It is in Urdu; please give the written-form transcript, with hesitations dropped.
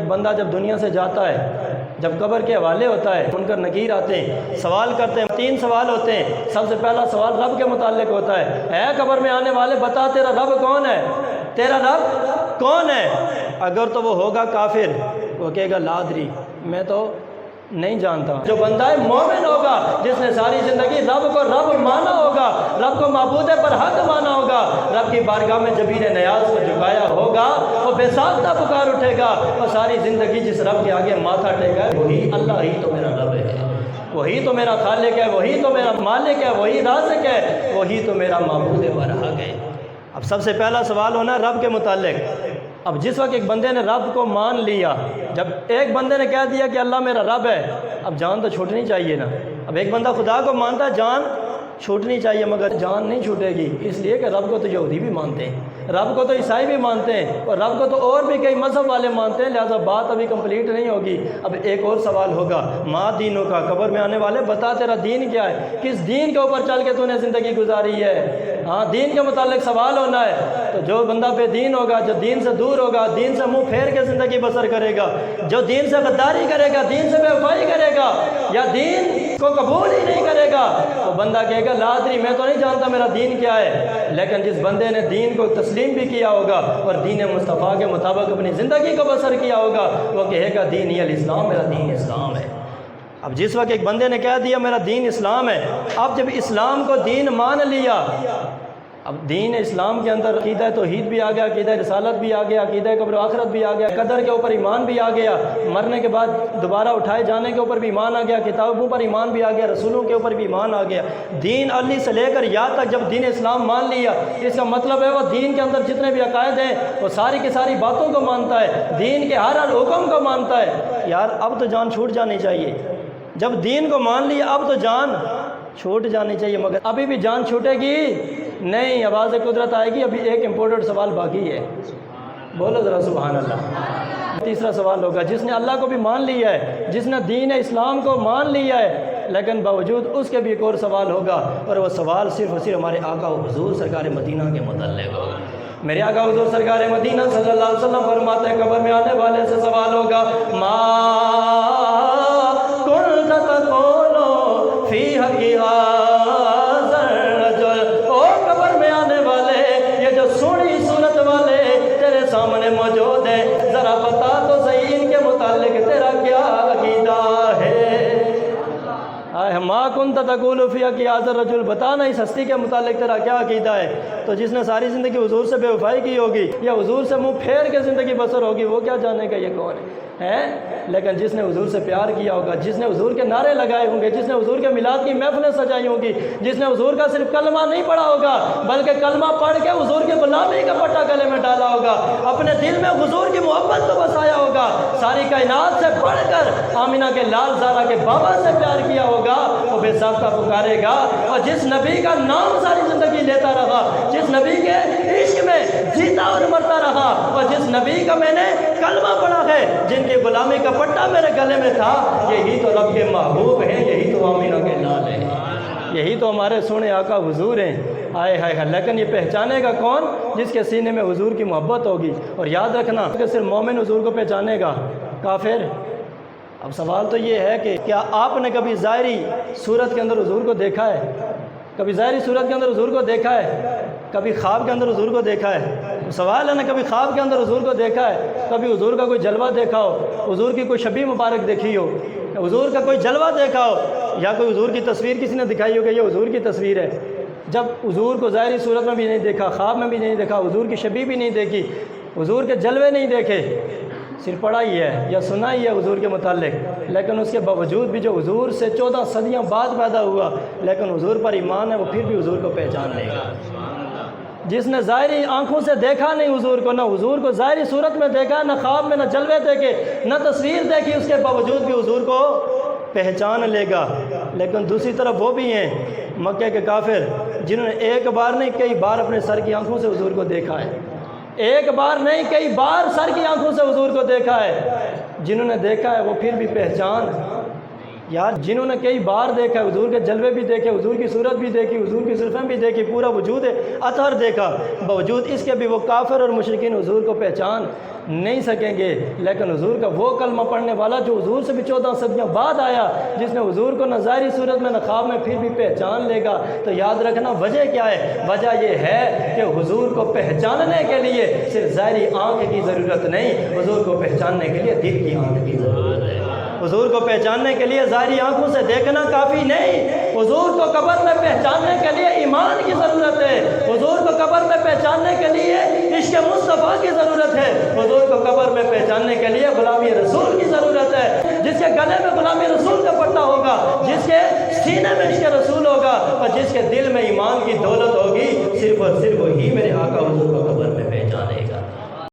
بندہ جب دنیا سے جاتا ہے، جب قبر کے حوالے ہوتا ہے، منکر نکیر آتے ہیں، سوال کرتے ہیں، 3 سوال ہوتے ہیں۔ سب سے پہلا سوال رب کے متعلق ہوتا ہے، اے قبر میں آنے والے بتا تیرا رب کون ہے، تیرا رب کون ہے؟ اگر تو وہ ہوگا کافر، وہ کہے گا لا ادری، میں تو نہیں جانتا۔ جو بندہ مومن ہوگا، جس نے ساری زندگی رب کو رب مانا ہوگا، رب کو معبود پر حق مانا ہوگا، رب کی بارگاہ میں جبین نیاز کو جھکایا ہوگا، وہ بے ساختہ پکار اٹھے گا اور ساری زندگی جس رب کے آگے ماتھا ٹیکا ہے، وہی اللہ ہی تو میرا رب ہے، وہی تو میرا خالق ہے، وہی تو میرا مالک ہے، وہی رازق ہے، وہی تو میرا معبود پر حق ہے۔ اب سب سے پہلا سوال ہونا ہے رب کے متعلق۔ اب جس وقت ایک بندے نے رب کو مان لیا، جب ایک بندے نے کہہ دیا کہ اللہ میرا رب ہے، اب جان تو چھوٹنی چاہیے نا۔ اب ایک بندہ خدا کو مانتا ہے، جان چھوٹنی چاہیے، مگر جان نہیں چھوٹے گی، اس لیے کہ رب کو تو یہودی بھی مانتے ہیں، رب کو تو عیسائی بھی مانتے ہیں، اور رب کو تو اور بھی کئی مذہب والے مانتے ہیں، لہذا بات ابھی کمپلیٹ نہیں ہوگی۔ اب ایک اور سوال ہوگا، ماں دینوں کا، قبر میں آنے والے بتا تیرا دین کیا ہے، کس دین کے اوپر چل کے تو نے زندگی گزاری ہے؟ ہاں، دین کے متعلق سوال ہونا ہے۔ تو جو بندہ بے دین ہوگا، جو دین سے دور ہوگا، دین سے منہ پھیر کے زندگی بسر کرے گا، جو دین سے غداری کرے گا، دین سے بے وفائی کرے گا، یا دین کو قبول ہی نہیں کرے گا، وہ بندہ کہے گا لا ادری، میں تو نہیں جانتا میرا دین کیا ہے۔ لیکن جس بندے نے دین کو تسلیم بھی کیا ہوگا اور دین مصطفیٰ کے مطابق اپنی زندگی کو بسر کیا ہوگا، وہ کہے گا دین ہی الاسلام، میرا دین اسلام ہے۔ اب جس وقت ایک بندے نے کہہ دیا میرا دین اسلام ہے، اب جب اسلام کو دین مان لیا، اب دین اسلام کے اندر عقیدہ توحید بھی آ گیا، عقیدہ رسالت بھی آ گیا، عقیدہ قبر و آخرت بھی آ گیا، قدر کے اوپر ایمان بھی آ گیا، مرنے کے بعد دوبارہ اٹھائے جانے کے اوپر بھی ایمان آ گیا، کتابوں پر ایمان بھی آ گیا، رسولوں کے اوپر بھی ایمان آ گیا۔ دین علی سے لے کر یا تک جب دین اسلام مان لیا، اس کا مطلب ہے وہ دین کے اندر جتنے بھی عقائد ہیں وہ ساری کی ساری باتوں کو مانتا ہے، دین کے ہر حکم کو مانتا ہے۔ یار اب تو جان چھوٹ جانی چاہیے، جب دین کو مان لیا اب تو جان چھوٹ جانی چاہیے، مگر ابھی بھی جان چھوٹے گی نہیں، آواز قدرت آئے گی۔ ابھی ایک امپورٹنٹ سوال باقی ہے، بولو ذرا سبحان اللہ۔ تیسرا سوال ہوگا، جس نے اللہ کو بھی مان لیا ہے، جس نے دین اسلام کو مان لیا ہے، لیکن باوجود اس کے بھی ایک اور سوال ہوگا، اور وہ سوال صرف اور صرف ہمارے آقا و حضور سرکار مدینہ کے متعلق ہوگا۔ میرے آقا حضور سرکار مدینہ صلی اللہ علیہ وسلم فرماتے ہیں، قبر میں آنے والے سے سوال ہوگا، ما کنت تقول فی حق ھذا الرجل، او قبر میں آنے والے، یہ جو سوڑی صورت والے تیرے سامنے موجود ہیں، ذرا بتا تو صحیح ان کے متعلق تیرا کیا عقیدہ ہے۔ ما کنت تقول فی حق ھذا الرجل، بتانا اس ہستی کے متعلق تیرا کیا عقیدہ ہے۔ تو جس نے ساری زندگی حضور سے بے وفائی کی ہوگی یا حضور سے منہ پھیر کے زندگی بسر ہوگی، وہ کیا جانے گا یہ کون ہے؟ لیکن جس نے حضور سے پیار کیا ہوگا، جس نے حضور کے نعرے لگائے ہوں گے، جس نے حضور کے میلاد کی محفلیں سجائی ہوں گی، جس نے حضور کا صرف کلمہ نہیں پڑھا ہوگا بلکہ کلمہ پڑھ کے حضور کی غلامی کا پٹا گلے میں ڈالا ہوگا، اپنے دل میں حضور کی محبت کو بسایا ہوگا، ساری کائنات سے بڑھ کر آمینہ کے لال زارا کے بابا سے پیار کیا ہوگا، وہ بے ساختہ پکارے گا۔ اور جس نبی کا نام ساری زندگی لیتا رہا، جس نبی کے عشق میں جیتا اور مرتا رہا، اور جس نبی کا میں نے کلمہ پڑھا ہے، جن کی غلامی کا پٹا میرے گلے میں تھا، یہی تو رب کے محبوب ہیں، یہی تو آمینہ کے لال ہیں، یہی تو ہمارے سونے آقا حضور ہیں۔ آئے ہائے ہائے، لیکن یہ پہچانے گا کون؟ جس کے سینے میں حضور کی محبت ہوگی۔ اور یاد رکھنا کہ صرف مومن حضور کو پہچانے گا، کافر۔ اب سوال تو یہ ہے کہ کیا آپ نے کبھی ظاہری صورت کے اندر حضور کو دیکھا ہے؟ کبھی ظاہری صورت کے اندر حضور کو دیکھا ہے؟ کبھی خواب کے اندر حضور کو دیکھا ہے؟ سوال ہے نا، کبھی خواب کے اندر حضور کو دیکھا ہے؟ کبھی حضور کا کوئی جلوہ دیکھا ہو، حضور کی کوئی شبیہ مبارک دیکھی ہو، حضور کا کوئی جلوہ دیکھا ہو، یا کوئی حضور کی تصویر کسی نے دکھائی ہو کہ یہ حضور کی تصویر ہے؟ جب حضور کو ظاہری صورت میں بھی نہیں دیکھا، خواب میں بھی نہیں دیکھا، حضور کی شبیہ بھی نہیں دیکھی، حضور کے جلوے نہیں دیکھے، صرف پڑھا ہی ہے یا سنا ہی ہے حضور کے متعلق، لیکن اس کے باوجود بھی جو حضور سے 14 صدیاں بعد پیدا ہوا لیکن حضور پر ایمان ہے، وہ پھر بھی حضور کو پہچان لے گا۔ جس نے ظاہری آنکھوں سے دیکھا نہیں حضور کو، نہ حضور کو ظاہری صورت میں دیکھا، نہ خواب میں، نہ جلوے دیکھے، نہ تصویر دیکھی، اس کے باوجود بھی حضور کو پہچان لے گا۔ لیکن دوسری طرف وہ بھی ہیں مکہ کے کافر، جنہوں نے ایک بار نہیں کئی بار اپنے سر کی آنکھوں سے حضور کو دیکھا ہے، ایک بار نہیں کئی سر کی آنکھوں سے حضور کو دیکھا ہے۔ جنہوں نے دیکھا ہے وہ پھر بھی پہچان یار جنہوں نے کئی بار دیکھا، حضور کے جلوے بھی دیکھے، حضور کی صورت بھی دیکھی، حضور کی زلفیں بھی دیکھی، پورا وجود اطہر دیکھا، باوجود اس کے بھی وہ کافر اور مشرکین حضور کو پہچان نہیں سکیں گے۔ لیکن حضور کا وہ کلمہ پڑھنے والا جو حضور سے بھی 14 صدیاں بعد آیا، جس نے حضور کو نہ ظاہری صورت میں نہ خواب میں پھر بھی پہچان لے گا، تو یاد رکھنا وجہ کیا ہے؟ وجہ یہ ہے کہ حضور کو پہچاننے کے لیے صرف ظاہری آنکھ کی ضرورت نہیں، حضور کو پہچاننے کے لیے دل کی آنکھ کی ضرورت ہے۔ حضور کو پہچاننے کے لیے ظاہری آنکھوں سے دیکھنا کافی نہیں، حضور کو قبر میں پہچاننے کے لیے ایمان کی ضرورت ہے، حضور کو قبر میں پہچاننے کے لیے عشق مصطفیٰ کی ضرورت ہے، حضور کو قبر میں پہچاننے کے لیے غلامی رسول کی ضرورت ہے۔ جس کے گلے میں غلامی رسول کا پٹا ہوگا، جس کے سینے میں عشق رسول ہوگا، اور جس کے دل میں ایمان کی دولت ہوگی، صرف اور صرف وہی میرے آقا حضور کو قبر